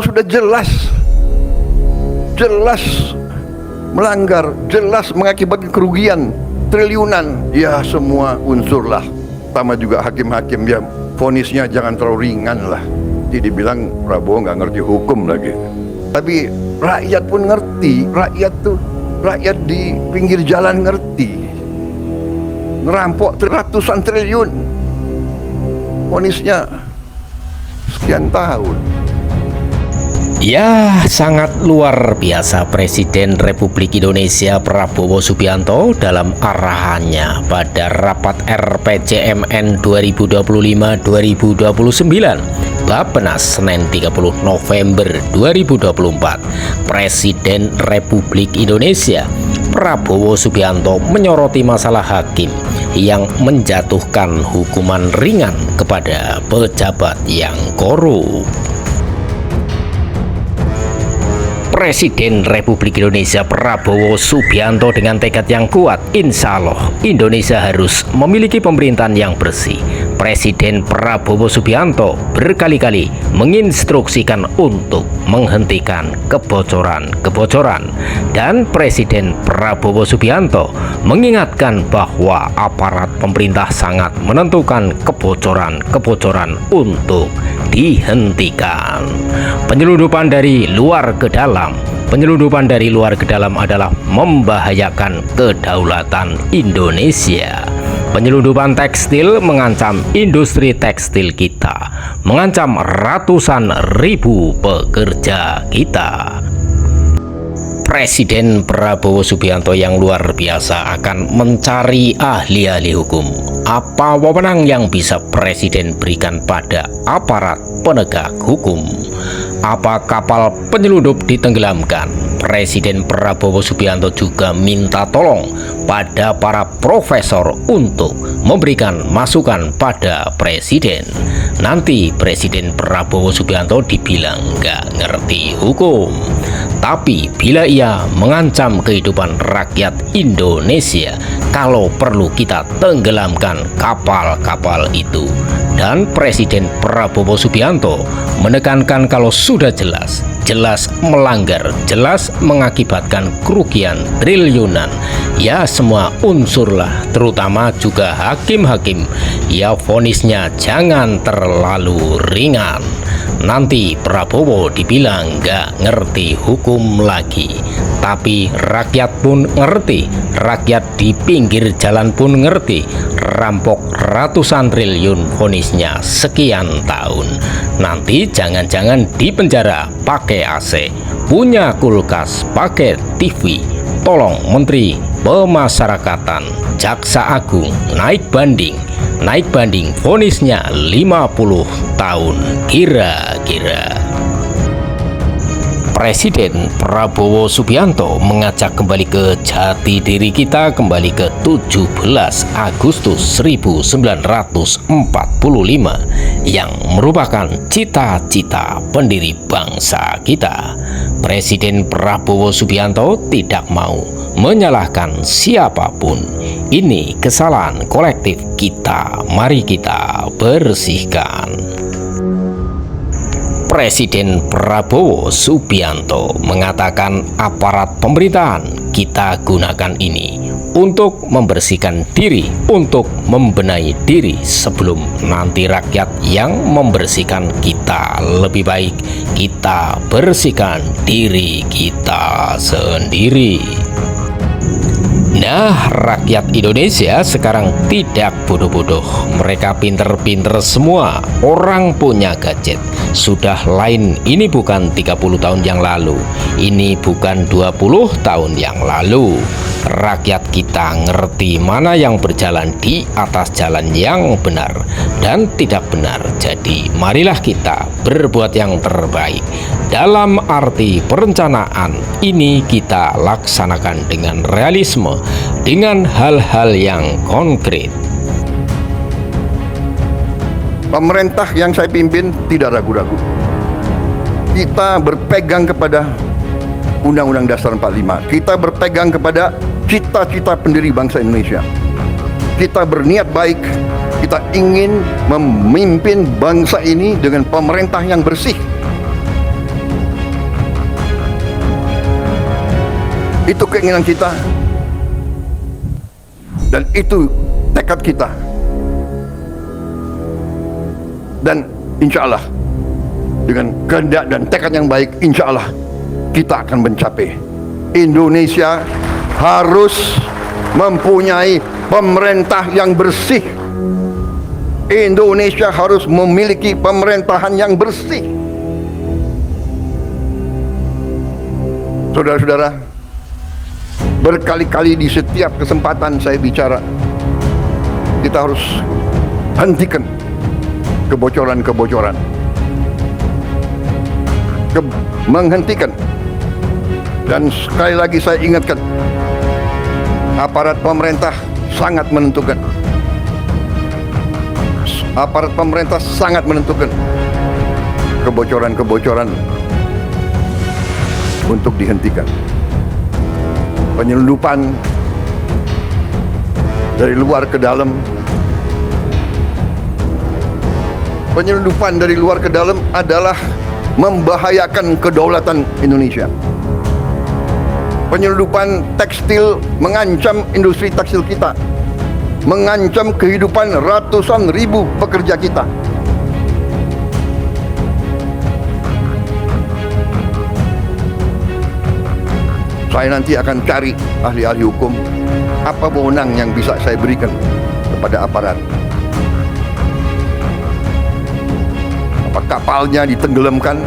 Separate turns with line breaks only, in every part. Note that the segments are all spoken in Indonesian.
Sudah jelas melanggar, jelas mengakibatkan kerugian triliunan, ya semua unsur lah. Sama juga hakim-hakim, ya vonisnya jangan terlalu ringan lah. Jadi dibilang Prabowo nggak ngerti hukum lagi. Tapi rakyat pun ngerti, rakyat di pinggir jalan ngerti. Ngerampok ratusan triliun, vonisnya sekian tahun.
Ya, sangat luar biasa Presiden Republik Indonesia Prabowo Subianto dalam arahannya pada rapat RPJMN 2025-2029 Bappenas Senin 30 November 2024. Presiden Republik Indonesia Prabowo Subianto menyoroti masalah hakim yang menjatuhkan hukuman ringan kepada pejabat yang korup. Presiden Republik Indonesia Prabowo Subianto dengan tekad yang kuat, insya Allah Indonesia harus memiliki pemerintahan yang bersih. Presiden Prabowo Subianto berkali-kali menginstruksikan untuk menghentikan kebocoran-kebocoran, dan Presiden Prabowo Subianto mengingatkan bahwa aparat pemerintah sangat menentukan kebocoran-kebocoran untuk dihentikan. Penyelundupan dari luar ke dalam adalah membahayakan kedaulatan Indonesia. Penyelundupan tekstil mengancam industri tekstil kita, mengancam ratusan ribu pekerja kita. Presiden Prabowo Subianto yang luar biasa akan mencari ahli-ahli hukum. Apa wewenang yang bisa Presiden berikan pada aparat penegak hukum? Apa kapal penyelundup ditenggelamkan? Presiden Prabowo Subianto juga minta tolong pada para profesor untuk memberikan masukan pada Presiden. Nanti Presiden Prabowo Subianto dibilang nggak ngerti hukum. Tapi bila ia mengancam kehidupan rakyat Indonesia, kalau perlu kita tenggelamkan kapal-kapal itu. Dan Presiden Prabowo Subianto menekankan kalau sudah jelas melanggar, jelas mengakibatkan kerugian triliunan, ya semua unsurlah, terutama juga hakim-hakim, ya vonisnya jangan terlalu ringan. Nanti Prabowo dibilang nggak ngerti hukum lagi. Tapi rakyat pun ngerti, rakyat di pinggir jalan pun ngerti. Rampok ratusan triliun vonisnya sekian tahun. Nanti jangan-jangan di penjara pakai AC, punya kulkas, pakai TV. Tolong Menteri Pemasyarakatan, Jaksa Agung naik banding vonisnya 50 tahun kira-kira. Presiden Prabowo Subianto mengajak kembali ke jati diri kita, kembali ke 17 Agustus 1945 yang merupakan cita-cita pendiri bangsa kita. Presiden Prabowo Subianto tidak mau menyalahkan siapapun. Ini kesalahan kolektif kita, mari kita bersihkan. Presiden Prabowo Subianto mengatakan aparat pemerintahan kita gunakan ini untuk membersihkan diri, untuk membenahi diri sebelum nanti rakyat yang membersihkan kita. Lebih baik kita bersihkan diri kita sendiri. Nah, rakyat Indonesia sekarang tidak bodoh-bodoh. Mereka pinter-pinter semua. Orang punya gadget. Sudah lain, ini bukan 30 tahun yang lalu. Ini bukan 20 tahun yang lalu. Rakyat kita ngerti mana yang berjalan di atas jalan yang benar dan tidak benar. Jadi marilah kita berbuat yang terbaik. Dalam arti perencanaan ini kita laksanakan dengan realisme, dengan hal-hal yang konkret.
Pemerintah yang saya pimpin tidak ragu-ragu. Kita berpegang kepada Undang-Undang Dasar 45. Kita berpegang kepada cita-cita pendiri bangsa Indonesia. Kita berniat baik. Kita ingin memimpin bangsa ini dengan pemerintah yang bersih. Itu keinginan kita, dan itu tekad kita. Dan insya Allah dengan kehendak dan tekad yang baik, insya Allah kita akan mencapai. Indonesia harus mempunyai pemerintah yang bersih. Indonesia harus memiliki pemerintahan yang bersih. Saudara-saudara, berkali-kali di setiap kesempatan saya bicara, kita harus hentikan kebocoran-kebocoran, menghentikan. Dan sekali lagi saya ingatkan, aparat pemerintah sangat menentukan. Aparat pemerintah sangat menentukan kebocoran-kebocoran untuk dihentikan. Penyelundupan dari luar ke dalam, penyelundupan dari luar ke dalam adalah membahayakan kedaulatan Indonesia. Penyelundupan tekstil mengancam industri tekstil kita, mengancam kehidupan ratusan ribu pekerja kita. Saya nanti akan cari ahli-ahli hukum, apa wewenang yang bisa saya berikan kepada aparat. Apa kapalnya ditenggelamkan?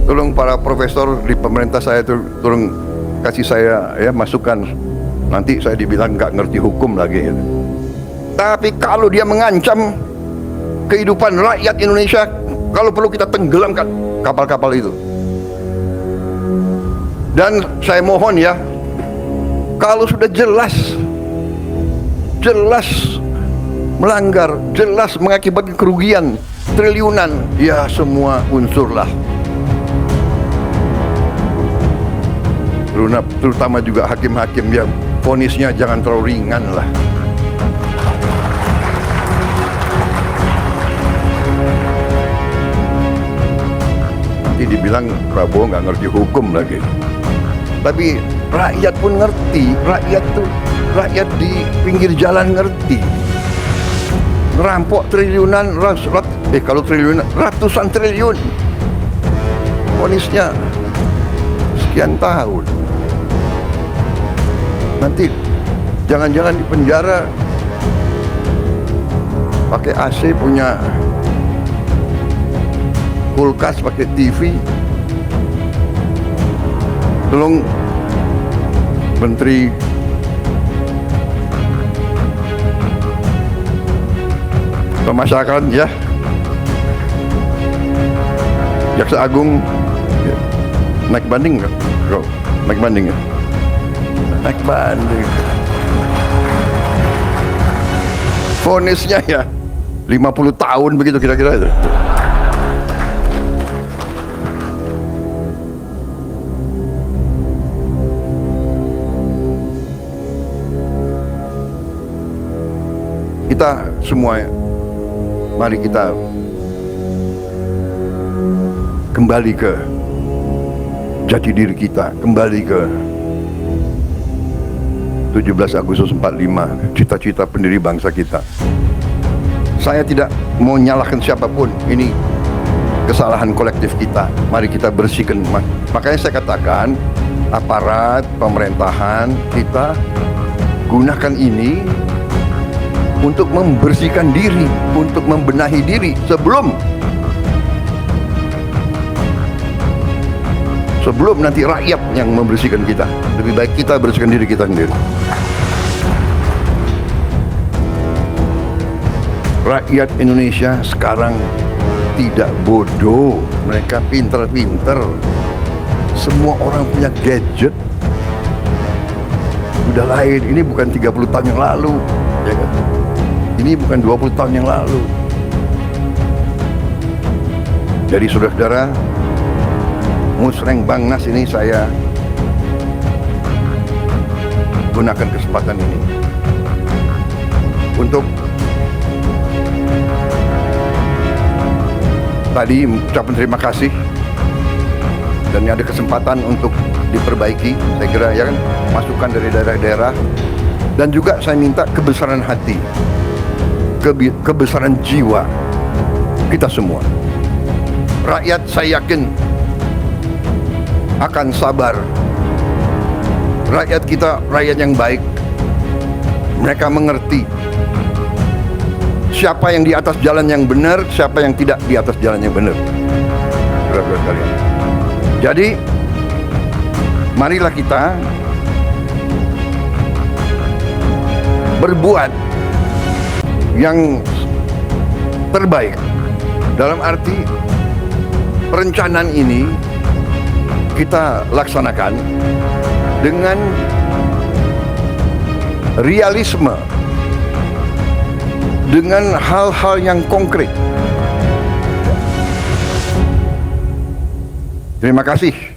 Tolong para profesor di pemerintah saya itu tolong kasih saya ya masukan. Nanti saya dibilang nggak ngerti hukum lagi. Tapi kalau dia mengancam kehidupan rakyat Indonesia, kalau perlu kita tenggelamkan kapal-kapal itu. Dan saya mohon ya, kalau sudah jelas melanggar, jelas mengakibatkan kerugian triliunan, ya semua unsurlah, terutama juga hakim-hakim yang vonisnya jangan terlalu ringan lah. Nanti dibilang Prabowo nggak ngerti hukum lagi. Tapi rakyat pun ngerti, rakyat di pinggir jalan ngerti. Ngerampok triliunan, kalau triliunan, ratusan triliun, vonisnya sekian tahun. Nanti jangan-jangan di penjara pakai AC, punya kulkas, pakai TV. Tolong Menteri Pemasyarakatan ya, Jaksa Agung ya, naik banding nggak? Naik banding ya? Naik banding. Vonisnya ya 50 tahun begitu kira-kira itu. Kita semua, mari kita kembali ke jati diri kita, kembali ke 17 Agustus 45, cita-cita pendiri bangsa kita. Saya tidak mau nyalahkan siapapun, ini kesalahan kolektif kita. Mari kita bersihkan. Makanya saya katakan, aparat pemerintahan kita gunakan ini untuk membersihkan diri, untuk membenahi diri sebelum nanti rakyat yang membersihkan kita. Lebih baik kita bersihkan diri kita sendiri. Rakyat Indonesia sekarang tidak bodoh, mereka pinter-pinter. Semua orang punya gadget. Udah lain, ini bukan 30 tahun yang lalu, ya kan? Ini bukan 20 tahun yang lalu. Jadi saudara-saudara, Musreng Bangnas ini saya gunakan kesempatan ini untuk tadi ucapan terima kasih dan ada kesempatan untuk diperbaiki, saya kira ya kan, masukan dari daerah-daerah. Dan juga saya minta kebesaran hati, kebesaran jiwa kita semua. Rakyat saya yakin akan sabar. Rakyat kita rakyat yang baik. Mereka mengerti siapa yang di atas jalan yang benar, siapa yang tidak di atas jalan yang benar. Saudara-saudara sekalian. Jadi marilah kita berbuat yang terbaik. Dalam arti perencanaan ini kita laksanakan dengan realisme, dengan hal-hal yang konkret. Terima kasih.